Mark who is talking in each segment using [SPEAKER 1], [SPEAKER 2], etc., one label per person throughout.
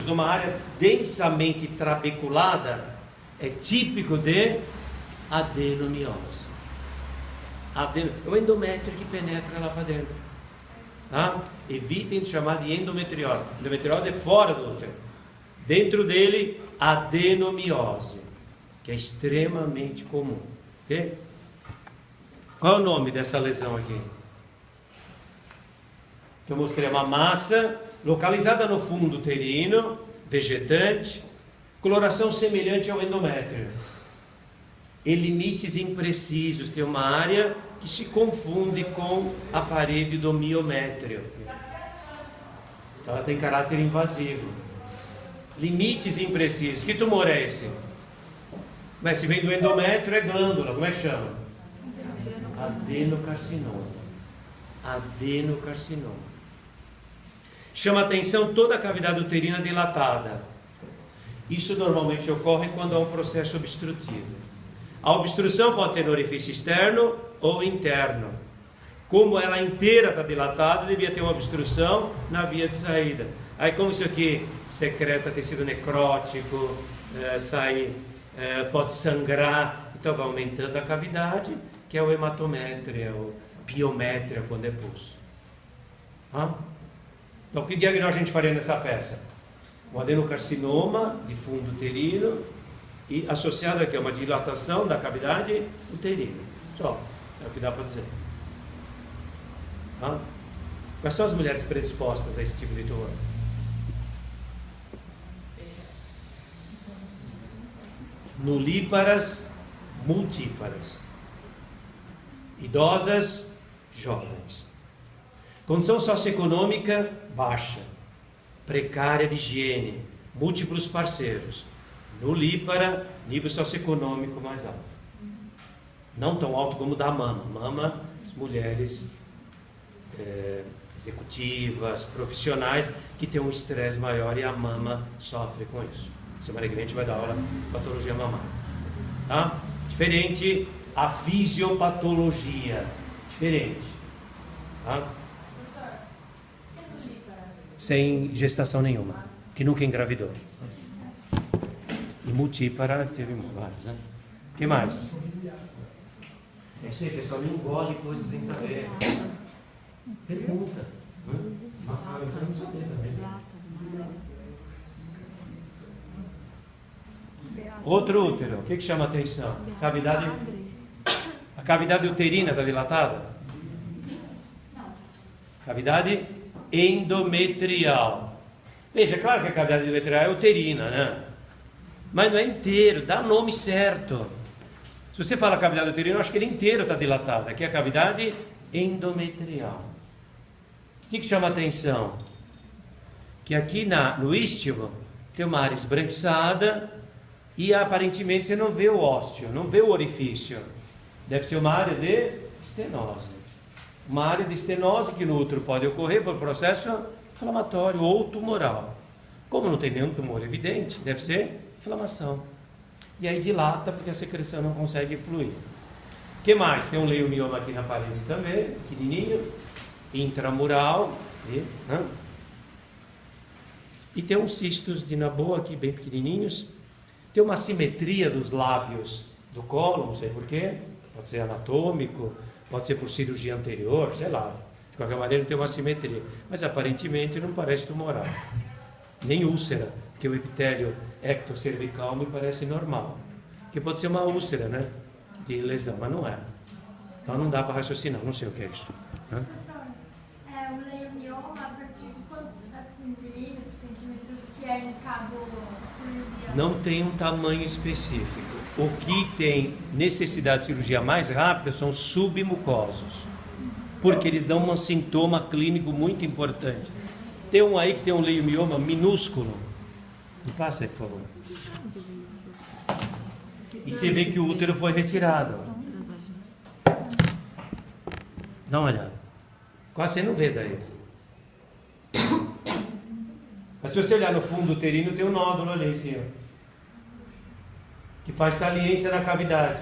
[SPEAKER 1] Mas uma área densamente trabeculada é típico de adenomiose. É o endométrio que penetra lá para dentro. Tá? Evitem de chamar de endometriose. Endometriose é fora do útero. Dentro dele, adenomiose, que é extremamente comum. Okay? Qual é o nome dessa lesão aqui? Que eu mostrei, uma massa localizada no fundo uterino, vegetante, coloração semelhante ao endométrio. E limites imprecisos, tem uma área que se confunde com a parede do miométrio. Então ela tem caráter invasivo. Limites imprecisos. Que tumor é esse? Mas se vem do endométrio é glândula, como é que chama? Adenocarcinoma. Adenocarcinoma. Chama atenção toda a cavidade uterina dilatada. Isso normalmente ocorre quando há um processo obstrutivo. A obstrução pode ser no orifício externo ou interno. Como ela inteira está dilatada, devia ter uma obstrução na via de saída. Aí como isso aqui secreta tecido necrótico, pode sangrar, então vai aumentando a cavidade, que é o hematométrio, o piométrio quando é pulso. Então que diagnóstico a gente faria nessa peça? Um adenocarcinoma de fundo uterino e associado aqui a uma dilatação da cavidade uterina. Só, é o que dá para dizer. Quais são as mulheres predispostas a esse tipo de tumor? Nulíparas, multíparas. Idosas, jovens. Condição socioeconômica baixa, precária de higiene, múltiplos parceiros. Nulípara, nível socioeconômico mais alto. Não tão alto como o da mama. Mama, as mulheres executivas, profissionais, que têm um estresse maior e a mama sofre com isso. Semana que vem a gente vai dar aula de patologia mamária. Tá? Diferente a fisiopatologia. Diferente. Tá? Sem gestação nenhuma, que nunca engravidou. E multípara teve vários, né? O que mais? É isso aí, pessoal, não engole coisas sem saber. Pergunta. Nossa, eu quero saber também. Outro útero, o que chama a atenção? A cavidade uterina está dilatada? Cavidade endometrial. Veja, claro que a cavidade endometrial é uterina, né? Mas não é inteiro, dá o nome certo. Se você fala cavidade uterina, eu acho que ele inteiro está dilatado. Aqui é a cavidade endometrial. O que chama a atenção? Que aqui no istmo tem uma área esbranquiçada e aparentemente você não vê o ósteo, não vê o orifício. Deve ser uma área de estenose. Uma área de estenose que no útero pode ocorrer por processo inflamatório ou tumoral. Como não tem nenhum tumor evidente, deve ser inflamação. E aí dilata porque a secreção não consegue fluir. O que mais? Tem um leiomioma aqui na parede também, pequenininho, intramural. E tem uns cistos de Naboa aqui bem pequenininhos. Tem uma assimetria dos lábios do colo, não sei porquê. Pode ser anatômico, pode ser por cirurgia anterior, sei lá. De qualquer maneira tem uma assimetria. Mas aparentemente não parece tumoral. Nem úlcera, porque o epitélio ectocervical me parece normal. Que pode ser uma úlcera, né? De lesão, mas não é. Então não dá para raciocinar, não sei o que é isso.
[SPEAKER 2] Professor, o leiomioma, a partir de quantos milímetros, centímetros, que é indicado a cirurgia?
[SPEAKER 1] Não tem um tamanho específico. O que tem necessidade de cirurgia mais rápida são submucosos, porque eles dão um sintoma clínico muito importante. Tem um aí que tem um leiomioma minúsculo. Me passa aí, por favor. E você vê que o útero foi retirado. Dá uma olhada. Quase você não vê daí. Mas se você olhar no fundo uterino, tem um nódulo ali em cima, que faz saliência na cavidade.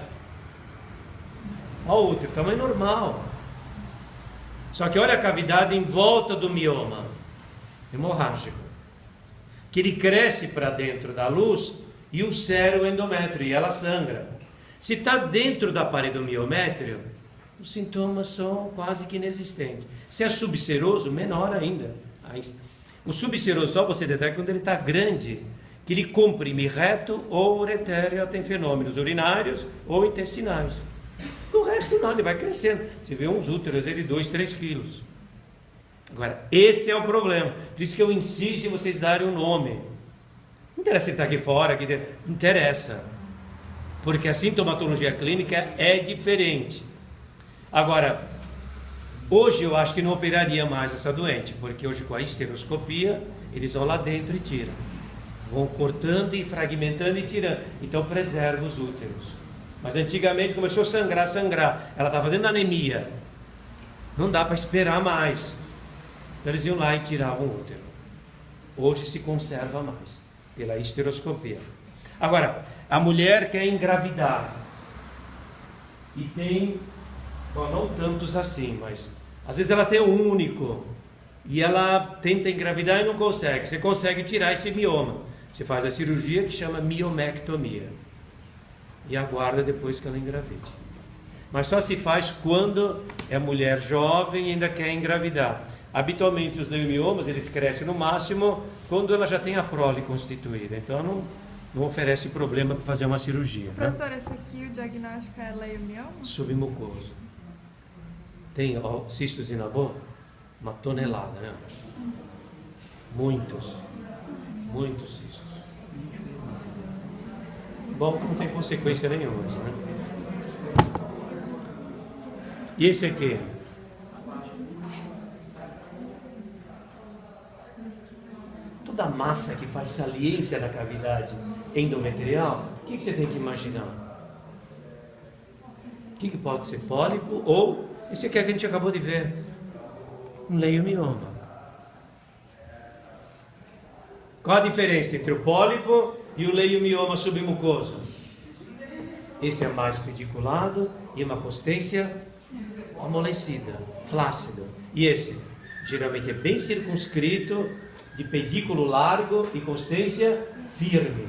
[SPEAKER 1] Olha o útero, tamanho normal. Só que olha a cavidade em volta do mioma. Hemorrágico. que ele cresce para dentro da luz e ulcera o endométrio e ela sangra. Se está dentro da parede do miométrio, os sintomas são quase que inexistentes. Se é subseroso, menor ainda. O subseroso só você detecta quando ele está grande, que ele comprime reto ou uretéreo, tem fenômenos urinários ou intestinais. No resto não, ele vai crescendo. Você vê uns úteros de 2, 3 quilos. Agora, esse é o problema. Por isso que eu insisto em vocês darem um nome. Não interessa se ele está aqui fora, aqui dentro. Não interessa. Porque a sintomatologia clínica é diferente. Agora, hoje eu acho que não operaria mais essa doente, porque hoje com a esteroscopia, eles vão lá dentro e tiram. Vão cortando e fragmentando e tirando. Então preserva os úteros. Mas antigamente começou a sangrar. Ela está fazendo anemia. Não dá para esperar mais. Então eles iam lá e tiravam o útero. Hoje se conserva mais, pela esteroscopia. Agora, a mulher quer engravidar. E tem, bom, não tantos assim, mas às vezes ela tem um único. E ela tenta engravidar e não consegue. Você consegue tirar esse mioma. Você faz a cirurgia que chama miomectomia. E aguarda depois que ela engravide. Mas só se faz quando é mulher jovem e ainda quer engravidar. Habitualmente os leumiomas, eles crescem no máximo quando ela já tem a prole constituída. Então não oferece problema para fazer uma cirurgia.
[SPEAKER 3] Professor, esse aqui o diagnóstico é leiomioma?
[SPEAKER 1] Submucoso. Tem cistos na boca? Uma tonelada, né? Muitos cistos. Bom, não tem consequência nenhuma, né? E esse aqui? Toda a massa que faz saliência da cavidade endometrial, o que você tem que imaginar? O que pode ser? Pólipo ou esse aqui que a gente acabou de ver, um leiomioma. Qual a diferença entre o pólipo e o leiomioma submucoso? Esse é mais pediculado e uma consistência amolecida, flácida. E esse, geralmente, é bem circunscrito, de pedículo largo e consistência firme,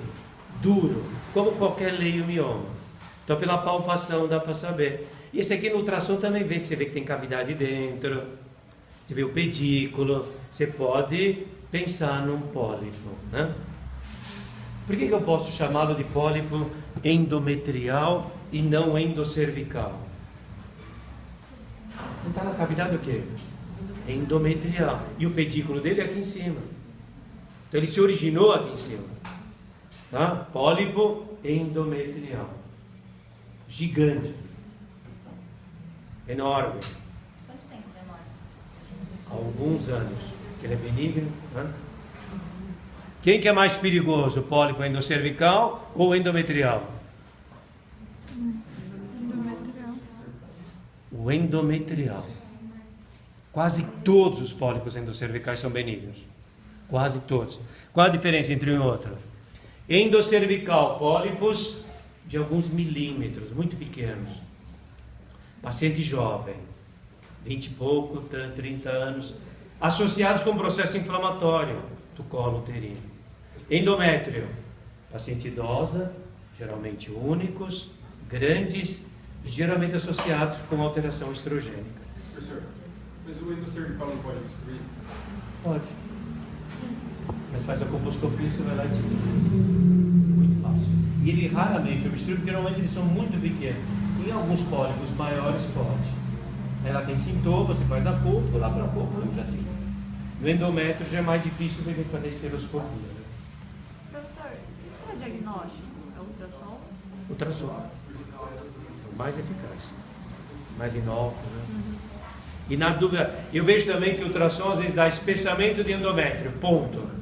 [SPEAKER 1] duro, como qualquer leiomioma. Então, pela palpação dá para saber. E esse aqui no ultrassom também vê, que você vê que tem cavidade dentro, você vê o pedículo, você pode pensar num pólipo, né? Por que eu posso chamá-lo de pólipo endometrial e não endocervical? Ele está na cavidade o quê? Endometrial. E o pedículo dele é aqui em cima. Então ele se originou aqui em cima. Tá? Pólipo endometrial. Gigante. Enorme.
[SPEAKER 4] Quanto tempo demora?
[SPEAKER 1] Alguns anos. Ele é benigno. Né? Quem que é mais perigoso? Pólipo endocervical ou endometrial?
[SPEAKER 3] Endometrial.
[SPEAKER 1] O endometrial. Quase todos os pólipos endocervicais são benignos. Quase todos. Qual a diferença entre um e outro? Endocervical, pólipos de alguns milímetros, muito pequenos. Paciente jovem, 20 e pouco, 30 anos, associados com processo inflamatório do colo uterino. Endométrio, paciente idosa, geralmente únicos, grandes, geralmente associados com alteração estrogênica.
[SPEAKER 5] Professor, mas o endocervical não pode obstruir?
[SPEAKER 1] Pode. Mas faz a colposcopia e você vai lá e tira. Muito fácil. E ele raramente obstrui, porque normalmente eles são muito pequenos. Em alguns pólipos maiores pode. Ela tem sintoma, você faz da colpo, lá para a colpo eu já tiro. No endométrio já é mais difícil, porque tem que fazer esteroscopia. Né?
[SPEAKER 3] Professor, qual é o diagnóstico? É ultrassom?
[SPEAKER 1] Ultrassom. O mais eficaz. Mais inócuo, né? E na dúvida, eu vejo também que o ultrassom às vezes dá espessamento de endométrio, ponto.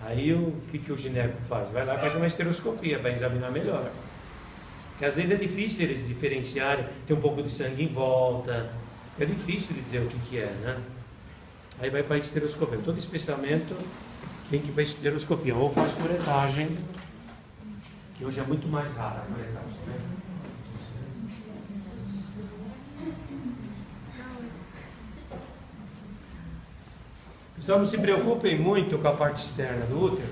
[SPEAKER 1] Aí o que o gineco faz? Vai lá e faz uma esteroscopia para examinar melhor. Porque às vezes é difícil eles diferenciarem, tem um pouco de sangue em volta, é difícil de dizer o que é, né? Aí vai para a esteroscopia. Todo espessamento tem que ir para a esteroscopia, ou faz curetagem, que hoje é muito mais rara a curetagem, né? Só não se preocupem muito com a parte externa do útero,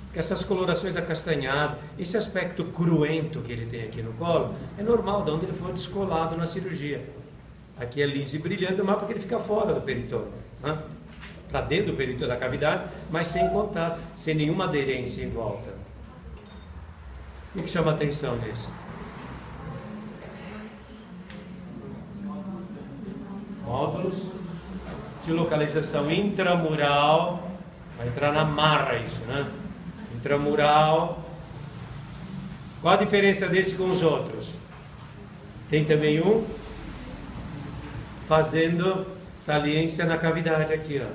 [SPEAKER 1] porque essas colorações acastanhadas, esse aspecto cruento que ele tem aqui no colo, é normal, de onde ele foi descolado na cirurgia. Aqui é liso e brilhante, mas porque ele fica fora do peritônio, né? Para dentro do peritônio da cavidade, mas sem contato, sem nenhuma aderência em volta. O que chama atenção nisso? Módulos de localização intramural, vai entrar na marra isso, né? Intramural. Qual a diferença desse com os outros? Tem também um fazendo saliência na cavidade aqui, ó.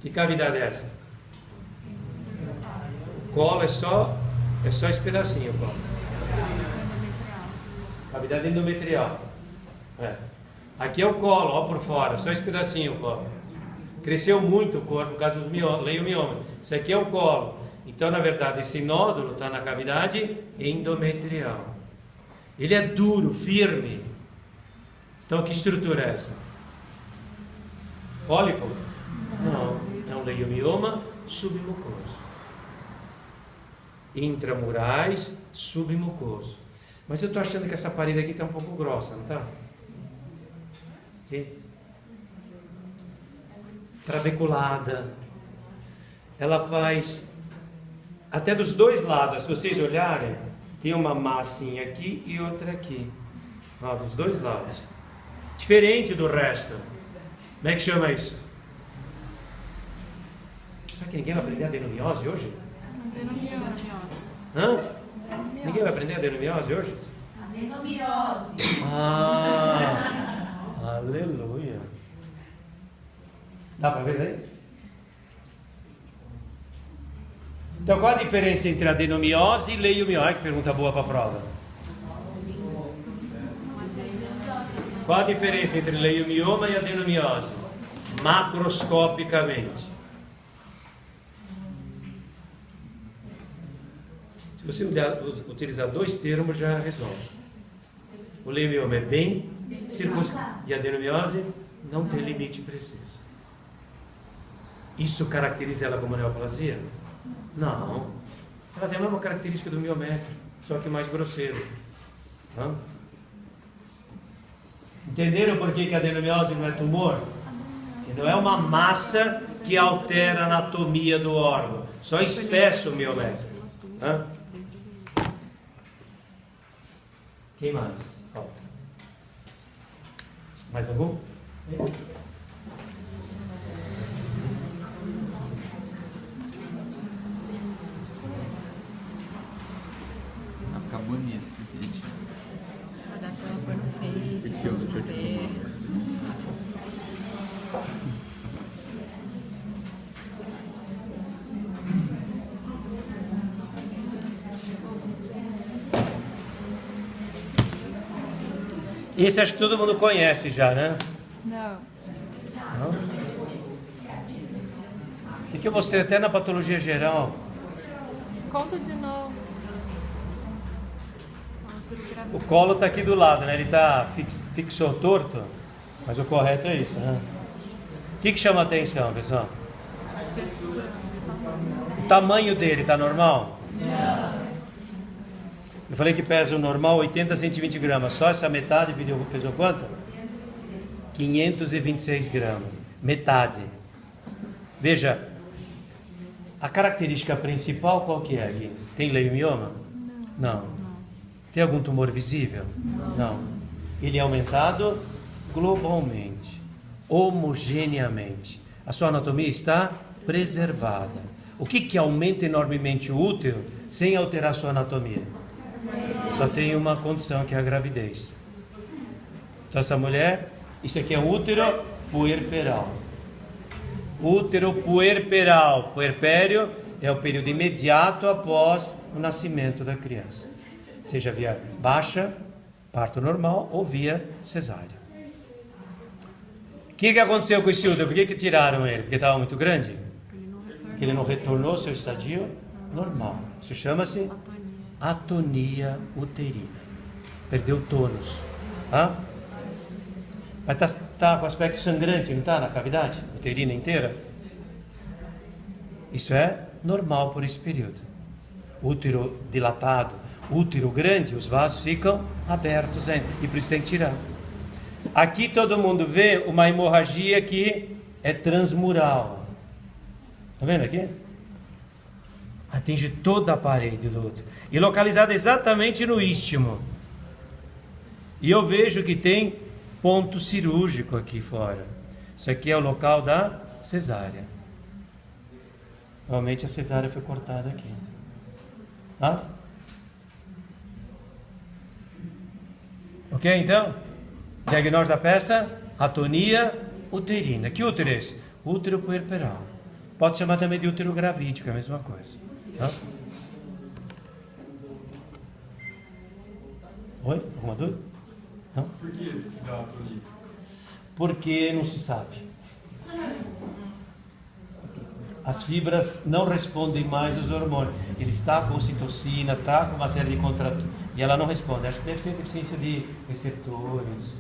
[SPEAKER 1] Que cavidade é essa? O colo é só esse pedacinho, o colo. Cavidade endometrial. Aqui é o colo, ó, por fora, só esse pedacinho o colo. Cresceu muito o corpo por causa dos leiomiomas. Isso aqui é o colo. Então, na verdade, esse nódulo está na cavidade endometrial. Ele é duro, firme. Então, que estrutura é essa? Pólipo? Não, é um leiomioma submucoso. Intramurais, submucoso. Mas eu estou achando que essa parede aqui está um pouco grossa, não está? Trabeculada. Ela faz até dos dois lados, se vocês olharem, tem uma massinha aqui e outra aqui, ó, dos dois lados, diferente do resto. Como é que chama isso? Será que ninguém vai aprender adenomiose hoje?
[SPEAKER 3] Adenomiose.
[SPEAKER 1] Hã? Ninguém vai aprender adenomiose hoje?
[SPEAKER 2] Adenomiose.
[SPEAKER 1] Aleluia. Dá para ver daí? Então, qual a diferença entre adenomiose e leiomiose? Ai, que pergunta boa para a prova. Qual a diferença entre leiomioma e adenomiose? Macroscopicamente. Se você utilizar dois termos, já resolve. O leiomioma é bem circunscrito e a adenomiose não tem limite preciso. Isso caracteriza ela como neoplasia? Não. Ela tem a mesma característica do miométrio, só que mais grosseiro. Hã? Entenderam por que a adenomiose não é tumor? Que não é uma massa que altera a anatomia do órgão, só espessa o miométrio. Hã? Quem mais? Falta. Mais algum?
[SPEAKER 4] Fica bonito esse vídeo.
[SPEAKER 3] Vai dar aquela cor feia.
[SPEAKER 4] Esse filme que eu te
[SPEAKER 1] Esse acho que todo mundo conhece já, né?
[SPEAKER 3] Não.
[SPEAKER 1] Não? Esse aqui eu mostrei até na patologia geral.
[SPEAKER 3] Conta de novo.
[SPEAKER 1] O colo está aqui do lado, né? Ele está fixo torto, mas o correto é isso, né? O que chama a atenção, pessoal?
[SPEAKER 3] A espessura.
[SPEAKER 1] O tamanho dele está normal? Eu falei que pesa o normal 80 a 120 gramas. Só essa metade pesou quanto? 526 gramas. Metade. Veja, a característica principal qual que é aqui? Tem leiomioma? Não. Tem algum tumor visível? Não. Ele é aumentado globalmente, homogeneamente. A sua anatomia está preservada. O que aumenta enormemente o útero sem alterar a sua anatomia? Só tem uma condição, que é a gravidez. Então essa mulher, isso aqui é um útero puerperal. Útero puerperal. Puerpério é o período imediato após o nascimento da criança. Seja via baixa, parto normal, ou via cesárea. O que aconteceu com esse útero? Por que tiraram ele? Porque estava muito grande? Porque ele não retornou ao seu estadio normal. Isso chama-se atonia uterina. Perdeu o tônus. Hã? Mas está com aspecto sangrante, não está? Na cavidade uterina inteira? Isso é normal por esse período. Útero dilatado, útero grande, os vasos ficam abertos ainda, e por isso tem que tirar. Aqui todo mundo vê uma hemorragia que é transmural. Está vendo aqui? Atinge toda a parede do útero. E localizada exatamente no istmo. E eu vejo que tem ponto cirúrgico aqui fora. Isso aqui é o local da cesárea. Normalmente a cesárea foi cortada aqui. Tá? Ok, então? Diagnóstico da peça, atonia uterina. Que útero é esse? Útero puerperal. Pode chamar também de útero gravídico, é a mesma coisa. Tá? Oi? Alguma dúvida? Não?
[SPEAKER 5] Por que dá atonia?
[SPEAKER 1] Porque não se sabe. As fibras não respondem mais aos hormônios. Ele está com ocitocina, está com uma série de contraturas, e ela não responde. Acho que deve ser deficiência de receptores.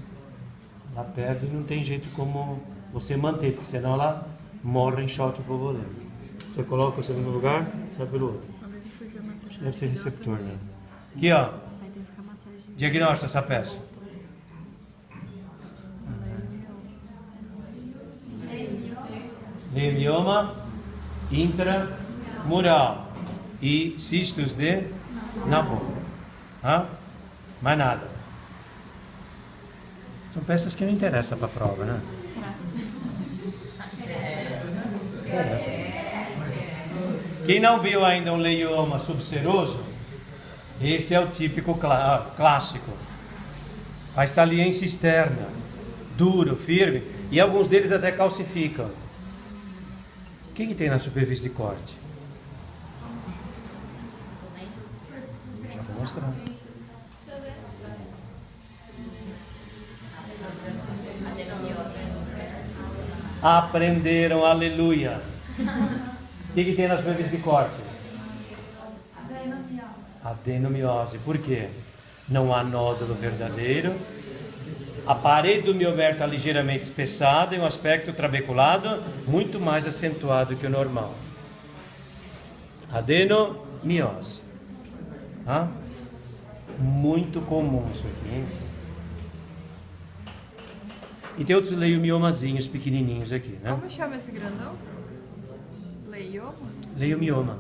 [SPEAKER 1] Ela perde e não tem jeito como você manter, porque senão ela morre em choque hipovolêmico. Você coloca o segundo lugar, sai pelo outro. Deve ser receptor, né? Aqui, ó. Diagnóstico dessa peça. Leiomyoma intramural e cistos de Nabor. Mais nada. São peças que não interessam para a prova, né? Quem não viu ainda um leioma subseroso, esse é o típico clássico. Faz saliência externa, duro, firme, e alguns deles até calcificam. O que tem na superfície de corte? Já vou mostrar. Aprenderam, aleluia. O que tem na superfície de corte? Adenomiose. Por quê? Não há nódulo verdadeiro. A parede do miomérito está ligeiramente espessada e um aspecto trabeculado muito mais acentuado que o normal. Adenomiose. Muito comum isso aqui, hein? E tem outros leiomiomazinhos pequenininhos aqui, né?
[SPEAKER 3] Como chama esse grandão? Leioma?
[SPEAKER 1] Leiomioma.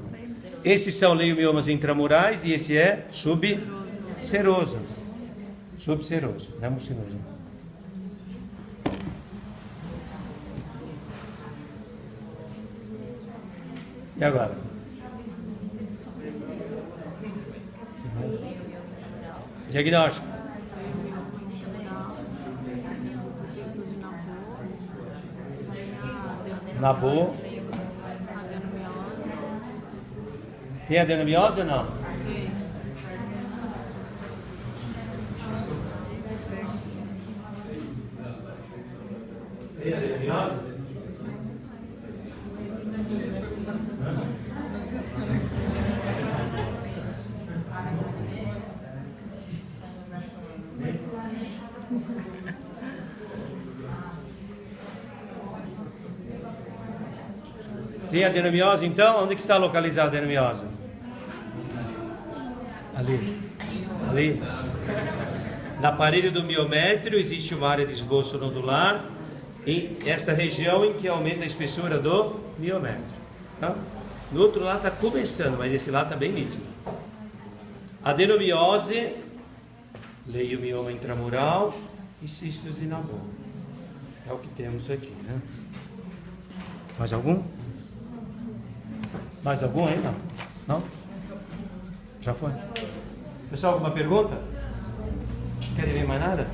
[SPEAKER 1] Esses são leiomiomas intramurais e esse é subseroso. Subseroso, não é mucinoso. E agora? Diagnóstico. Nabor. Tem adenomiose ou não? Tem adenomiose? Tem adenomiose então? Onde que está localizada a adenomiose? Ali. Na parede do miométrio existe uma área de esboço nodular, em esta região em que aumenta a espessura do miométrio. Tá? No outro lado está começando, mas esse lado está bem nítido. Adenomiose, leiomioma intramural e cistos de Nabor. É o que temos aqui, né? Mais algum? Mais algum ainda? Não? Já foi? Pessoal, alguma pergunta? Querem ver mais nada?